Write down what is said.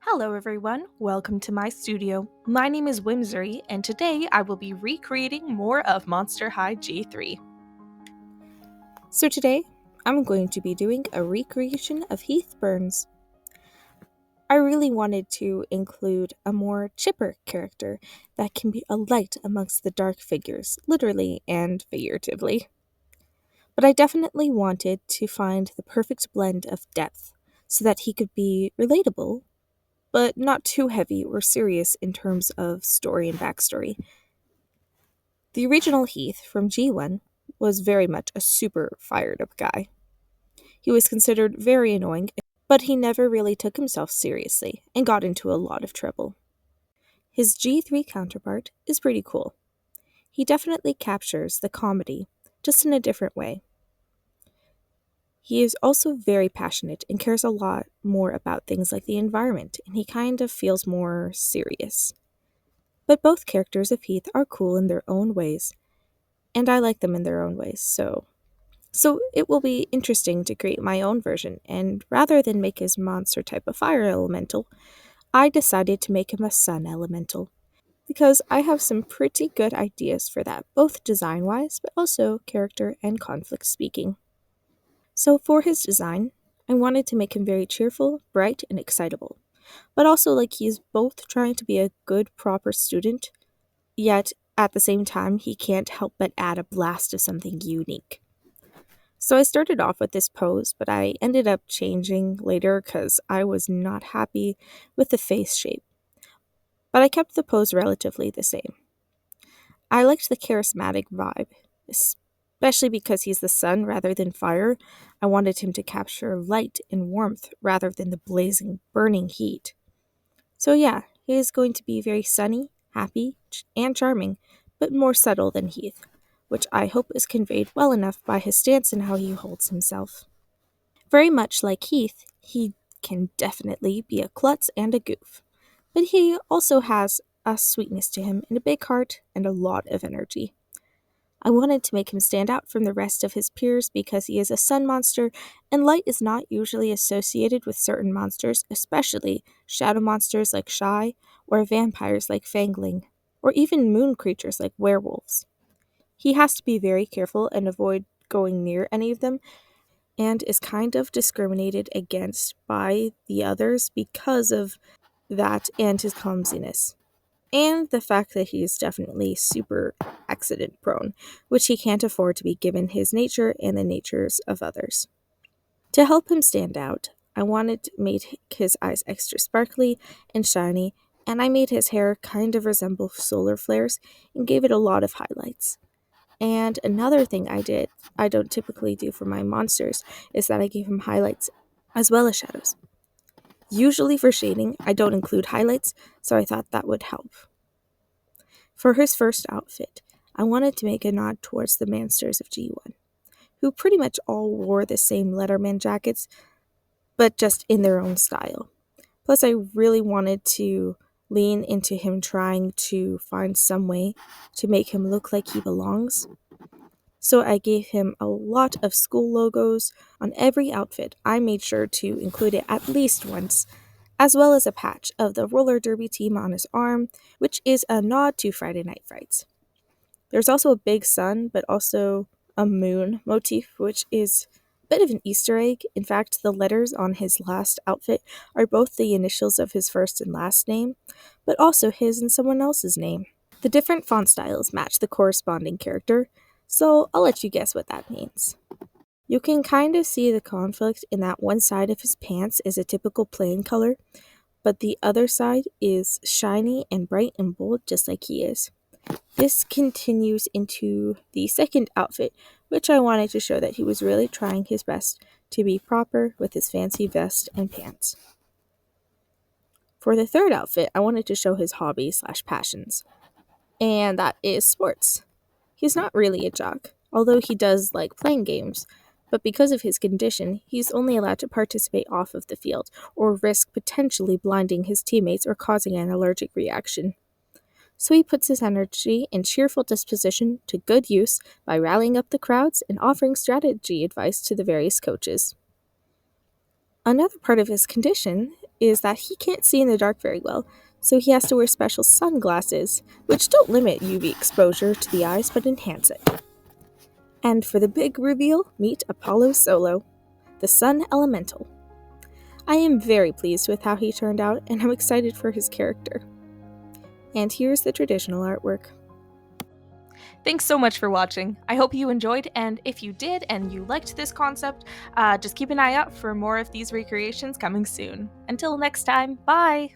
Hello everyone, welcome to my studio. My name is Whimsery, and today I will be recreating more of Monster High G3. So today, I'm going to be doing a recreation of Heath Burns. I really wanted to include a more chipper character that can be a light amongst the dark figures, literally and figuratively. But I definitely wanted to find the perfect blend of depth so that he could be relatable, but not too heavy or serious in terms of story and backstory. The original Heath from G1 was very much a super fired up guy. He was considered very annoying, but he never really took himself seriously and got into a lot of trouble. His G3 counterpart is pretty cool. He definitely captures the comedy, just in a different way. He is also very passionate and cares a lot more about things like the environment, and he kind of feels more serious. But both characters of Heath are cool in their own ways, and I like them in their own ways, so it will be interesting to create my own version, and rather than make his monster type a fire elemental, I decided to make him a sun elemental. Because I have some pretty good ideas for that, both design wise, but also character and conflict speaking. So for his design, I wanted to make him very cheerful, bright, and excitable, but also like he's both trying to be a good, proper student, yet at the same time, he can't help but add a blast of something unique. So I started off with this pose, but I ended up changing later because I was not happy with the face shape. But I kept the pose relatively the same. I liked the charismatic vibe, especially because he's the sun rather than fire. I wanted him to capture light and warmth rather than the blazing, burning heat. So yeah, he is going to be very sunny, happy, and charming, but more subtle than Heath, which I hope is conveyed well enough by his stance and how he holds himself. Very much like Heath, he can definitely be a klutz and a goof, but he also has a sweetness to him and a big heart and a lot of energy. I wanted to make him stand out from the rest of his peers because he is a sun monster, and light is not usually associated with certain monsters, especially shadow monsters like Shy, or vampires like Fangling, or even moon creatures like werewolves. He has to be very careful and avoid going near any of them, and is kind of discriminated against by the others because of that and his clumsiness. And the fact that he is definitely super accident prone, which he can't afford to be given his nature and the natures of others. To help him stand out, I wanted to make his eyes extra sparkly and shiny, and I made his hair kind of resemble solar flares and gave it a lot of highlights. And another thing I don't typically do for my monsters, is that I gave him highlights as well as shadows. Usually for shading, I don't include highlights, so I thought that would help. For his first outfit, I wanted to make a nod towards the Mansters of G1, who pretty much all wore the same Letterman jackets, but just in their own style. Plus, I really wanted to lean into him trying to find some way to make him look like he belongs. So I gave him a lot of school logos on every outfit. I made sure to include it at least once, as well as a patch of the roller derby team on his arm, which is a nod to Friday Night Frights. There's also a big sun, but also a moon motif, which is a bit of an Easter egg. In fact, the letters on his last outfit are both the initials of his first and last name, but also his and someone else's name. The different font styles match the corresponding character, so I'll let you guess what that means. You can kind of see the conflict in that one side of his pants is a typical plain color, but the other side is shiny and bright and bold just like he is. This continues into the second outfit, which I wanted to show that he was really trying his best to be proper with his fancy vest and pants. For the third outfit, I wanted to show his hobby/passions, and that is sports. He's not really a jock, although he does like playing games, but because of his condition, he's only allowed to participate off of the field or risk potentially blinding his teammates or causing an allergic reaction. So he puts his energy and cheerful disposition to good use by rallying up the crowds and offering strategy advice to the various coaches. Another part of his condition is that he can't see in the dark very well, so he has to wear special sunglasses, which don't limit UV exposure to the eyes but enhance it. And for the big reveal, meet Apollo Solo, the Sun Elemental. I am very pleased with how he turned out, and I'm excited for his character. And here's the traditional artwork. Thanks so much for watching. I hope you enjoyed, and if you did and you liked this concept, just keep an eye out for more of these recreations coming soon. Until next time, bye!